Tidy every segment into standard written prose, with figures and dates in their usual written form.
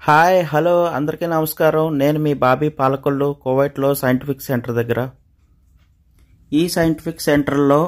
Hi hello అందరికీ నమస్కారం. నేను మీ బాబీ పాలకొల్లు, కువైట్లో సైంటిఫిక్ సెంటర్ దగ్గర. ఈ సైంటిఫిక్ సెంటర్లో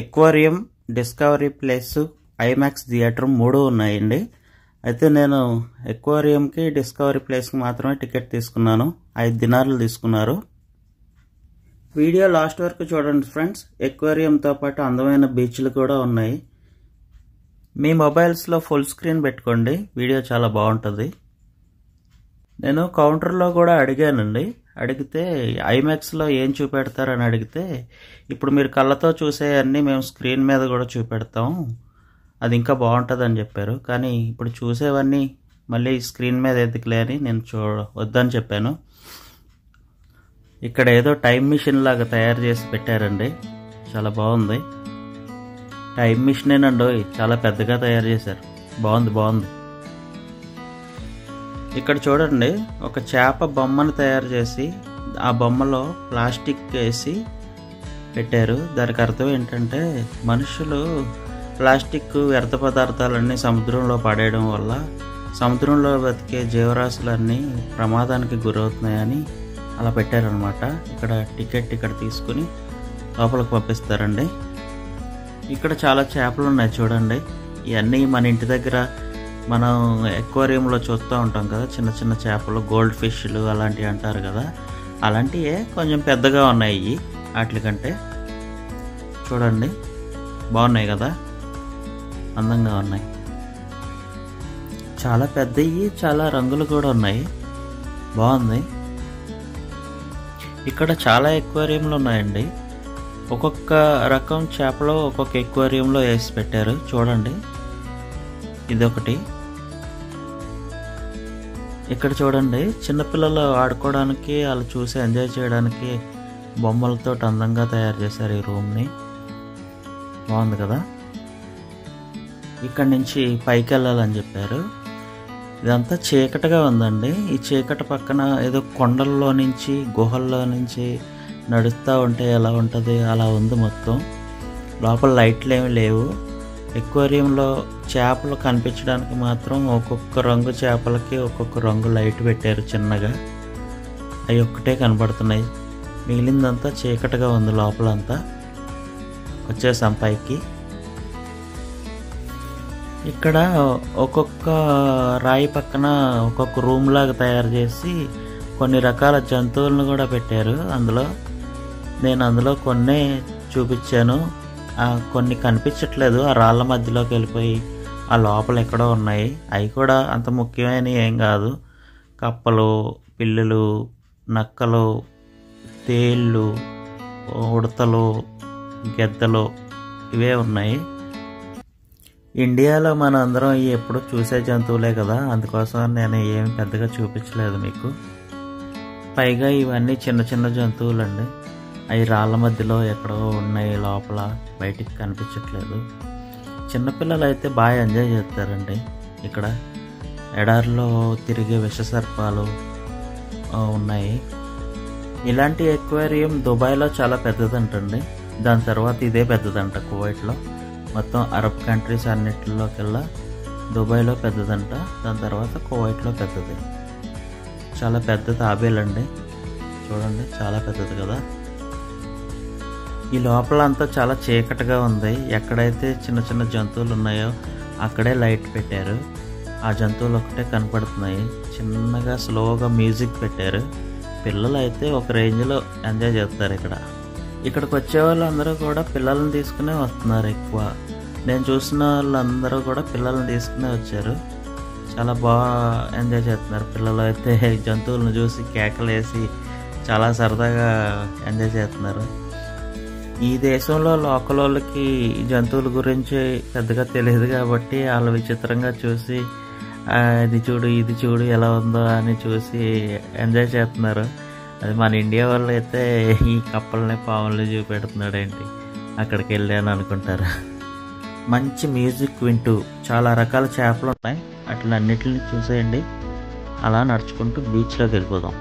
aquarium, discovery place, IMAX theatre 3 ఉన్నాయండి. అయితే నేను ఎక్వేరియంకి, డిస్కవరీ ప్లేస్కి మాత్రమే టికెట్ తీసుకున్నాను. 5 దినార్లు తీసుకున్నారు. వీడియో లాస్ట్ వరకు చూడండి ఫ్రెండ్స్. ఎక్వేరియంతో పాటు అందమైన బీచ్లు కూడా ఉన్నాయి. మీ మొబైల్స్లో ఫుల్ స్క్రీన్ పెట్టుకోండి, వీడియో చాలా బాగుంటుంది. నేను కౌంటర్లో కూడా అడిగానండి. అడిగితే ఐమాక్స్లో ఏం చూపెడతారని అడిగితే, ఇప్పుడు మీరు కళ్ళతో చూసేవన్నీ మేము స్క్రీన్ మీద కూడా చూపెడతాం, అది ఇంకా బాగుంటుంది అని చెప్పారు. కానీ ఇప్పుడు చూసేవన్నీ మళ్ళీ స్క్రీన్ మీద ఎందుకులే అని నేను వద్దని చెప్పాను. ఇక్కడ ఏదో టైం మిషన్ లాగా తయారు చేసి పెట్టారండి, చాలా బాగుంది. టైం మిషనేనండి, చాలా పెద్దగా తయారు చేశారు. బాగుంది. ఇక్కడ చూడండి, ఒక చేప బొమ్మను తయారు చేసి ఆ బొమ్మలో ప్లాస్టిక్ వేసి పెట్టారు. దానికి అర్థం ఏంటంటే, మనుషులు ప్లాస్టిక్ వ్యర్థ పదార్థాలన్నీ సముద్రంలో పడేయడం వల్ల సముద్రంలో బతికే జీవరాశులన్నీ ప్రమాదానికి గురవుతున్నాయని అలా పెట్టారనమాట. ఇక్కడ టికెట్ ఇక్కడ తీసుకుని లోపలికి పంపిస్తారండి. ఇక్కడ చాలా చేపలు ఉన్నాయి చూడండి. ఇవన్నీ మన ఇంటి దగ్గర మనం ఎక్వేరియంలో చూస్తూ ఉంటాం కదా, చిన్న చిన్న చేపలు, గోల్డ్ ఫిష్లు అలాంటివి అంటారు కదా, అలాంటివే కొంచెం పెద్దగా ఉన్నాయి వాటికంటే. చూడండి, బాగున్నాయి కదా, అందంగా ఉన్నాయి. చాలా పెద్దవి, చాలా రంగులు కూడా ఉన్నాయి, బాగుంది. ఇక్కడ చాలా ఎక్వేరియంలు ఉన్నాయండి. ఒక్కొక్క రకం చేపలు ఒక్కొక్క ఎక్వేరియంలో వేసి పెట్టారు. చూడండి, ఇదొకటి. ఇక్కడ చూడండి, చిన్నపిల్లలు ఆడుకోవడానికి, వాళ్ళు చూసి ఎంజాయ్ చేయడానికి బొమ్మలతో అందంగా తయారు చేశారు ఈ రూమ్ని. బాగుంది కదా. ఇక్కడ నుంచి పైకి వెళ్ళాలని చెప్పారు. ఇదంతా చీకటిగా ఉందండి. ఈ చీకటి పక్కన ఏదో కొండల్లో నుంచి, గుహల్లో నుంచి నడుస్తూ ఉంటే ఎలా ఉంటుంది అలా ఉంది మొత్తం. లోపల లైట్లు ఏమి లేవు. ఎక్వేరియంలో చేపలు కనిపించడానికి మాత్రం ఒక్కొక్క రంగు చేపలకి ఒక్కొక్క రంగు లైట్ పెట్టారు చిన్నగా. అవి ఒక్కటే కనబడుతున్నాయి, మిగిలిందంతా చీకటిగా ఉంది లోపలంతా. వచ్చేసాం పైకి. ఇక్కడ ఒక్కొక్క రాయి పక్కన ఒక్కొక్క రూమ్ లాగా తయారు చేసి కొన్ని రకాల జంతువులను కూడా పెట్టారు అందులో. నేను అందులో కొన్ని చూపించాను, కొన్ని కనిపించట్లేదు. ఆ రాళ్ళ మధ్యలోకి వెళ్ళిపోయి ఆ లోపల ఎక్కడో ఉన్నాయి. అవి కూడా అంత ముఖ్యమైనవి ఏం కాదు. కప్పలు, పిల్లులు, నక్కలు, తేళ్ళు, ఉడతలు, గెద్దలు, ఇవే ఉన్నాయి. ఇండియాలో మన అందరం ఎప్పుడు చూసే జంతువులే కదా, అందుకోసం నేను ఏమి పెద్దగా చూపించలేదు మీకు. పైగా ఇవన్నీ చిన్న చిన్న జంతువులు అండి. అవి రాళ్ళ మధ్యలో ఎక్కడో ఉన్నాయి, లోపల బయటికి కనిపించట్లేదు. చిన్నపిల్లలు అయితే బాగా ఎంజాయ్ చేస్తారండి. ఇక్కడ ఎడారిలో తిరిగే విషసర్పాలు ఉన్నాయి. ఇలాంటి ఎక్వేరియం దుబాయ్లో చాలా పెద్దదంటండి. దాని తర్వాత ఇదే పెద్దదంట కువైట్లో. మొత్తం అరబ్ కంట్రీస్ అన్నిటిలోకెల్లా దుబాయ్లో పెద్దదంట. దాని తర్వాత కువైట్లో పెద్దది. చాలా పెద్ద తాబేలండి, చూడండి, చాలా పెద్దది కదా. ఈ లోపల అంతా చాలా చీకటిగా ఉంది. ఎక్కడైతే చిన్న చిన్న జంతువులు ఉన్నాయో అక్కడే లైట్ పెట్టారు. ఆ జంతువులు ఒకటే కనపడుతున్నాయి. చిన్నగా స్లోగా మ్యూజిక్ పెట్టారు. పిల్లలు అయితే ఒక రేంజ్లో ఎంజాయ్ చేస్తారు. ఇక్కడికి వచ్చే వాళ్ళందరూ కూడా పిల్లల్ని తీసుకునే వస్తున్నారు ఎక్కువ. నేను చూసిన వాళ్ళందరూ కూడా పిల్లల్ని తీసుకునే వచ్చారు. చాలా బాగా ఎంజాయ్ చేస్తున్నారు పిల్లలు అయితే. జంతువులను చూసి కేకలేసి చాలా సరదాగా ఎంజాయ్ చేస్తున్నారు. ఈ దేశంలో లోకల్ వాళ్ళకి జంతువుల గురించి పెద్దగా తెలియదు కాబట్టి వాళ్ళు విచిత్రంగా చూసి ఇది చూడు ఎలా ఉందో అని చూసి ఎంజాయ్ చేస్తున్నారు. అది మన ఇండియా వాళ్ళు అయితే ఈ కప్పల్ని, పాముల్ని చూపెడుతున్నాడు ఏంటి, అక్కడికి వెళ్ళాను అనుకుంటారు. మంచి మ్యూజిక్ వింటూ చాలా రకాల చేపలు ఉన్నాయి, అట్లన్నిటిని చూసేయండి. అలా నడుచుకుంటూ బీచ్లోకి వెళ్ళిపోదాం.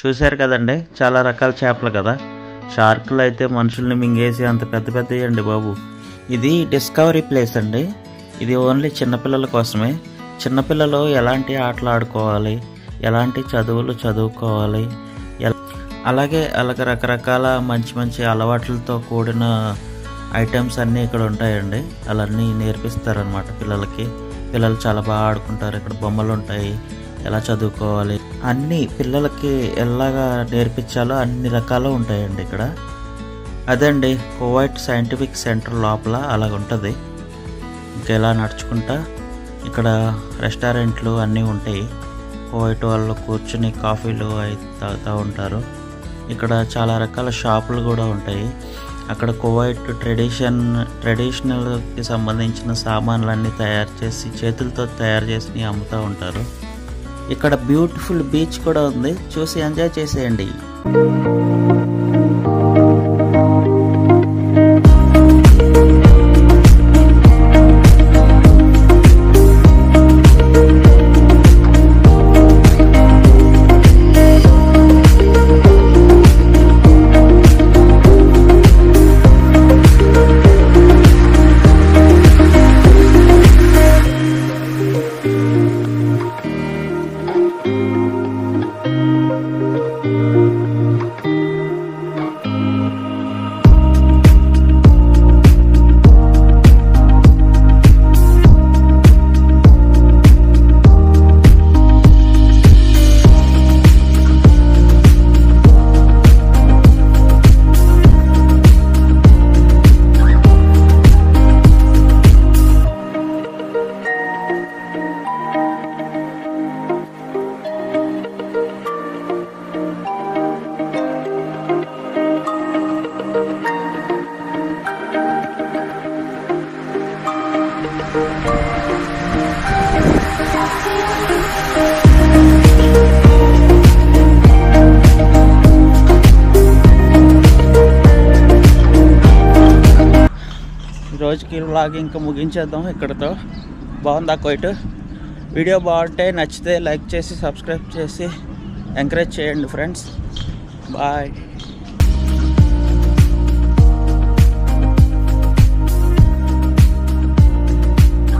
చూశారు కదండి, చాలా రకాల చేపలు కదా. షార్కులు అయితే మనుషుల్ని మింగేసి అంత పెద్ద పెద్దయండి బాబు. ఇది డిస్కవరీ ప్లేస్ అండి. ఇది ఓన్లీ చిన్నపిల్లల కోసమే. చిన్నపిల్లలు ఎలాంటి ఆటలు ఆడుకోవాలి, ఎలాంటి చదువులు చదువుకోవాలి, అలాగే రకరకాల మంచి మంచి అలవాట్లతో కూడిన ఐటమ్స్ అన్నీ ఇక్కడ ఉంటాయండి. అలాన్నీ నేర్పిస్తారనమాట పిల్లలకి. పిల్లలు చాలా బాగా ఆడుకుంటారు. ఇక్కడ బొమ్మలు ఉంటాయి, ఎలా చదువుకోవాలి అన్నీ పిల్లలకి ఎలాగా నేర్పించాలో అన్ని రకాలు ఉంటాయండి ఇక్కడ. అదండి కువైట్ సైంటిఫిక్ సెంటర్ లోపల అలాగ ఉంటుంది. ఇంకా ఇలా నడుచుకుంటా ఇక్కడ రెస్టారెంట్లు అన్నీ ఉంటాయి. కువైట్ వాళ్ళు కూర్చుని కాఫీలు అవి తాగుతూ ఉంటారు. ఇక్కడ చాలా రకాల షాపులు కూడా ఉంటాయి. అక్కడ కువైట్ ట్రెడిషనల్కి సంబంధించిన సామాన్లన్నీ తయారు చేసి చేతులతో తయారు చేసి అమ్ముతూ ఉంటారు. ఇక్కడ బ్యూటిఫుల్ బీచ్ కూడా ఉంది, చూసి ఎంజాయ్ చేసేయండి. రోజుకి వ్లాగ్ ఇంకా ముగించేద్దాం ఇక్కడతో. బాగుందా కువైట్? వీడియో బాగుంటే నచ్చితే లైక్ చేసి సబ్స్క్రైబ్ చేసి ఎంకరేజ్ చేయండి ఫ్రెండ్స్. బాయ్.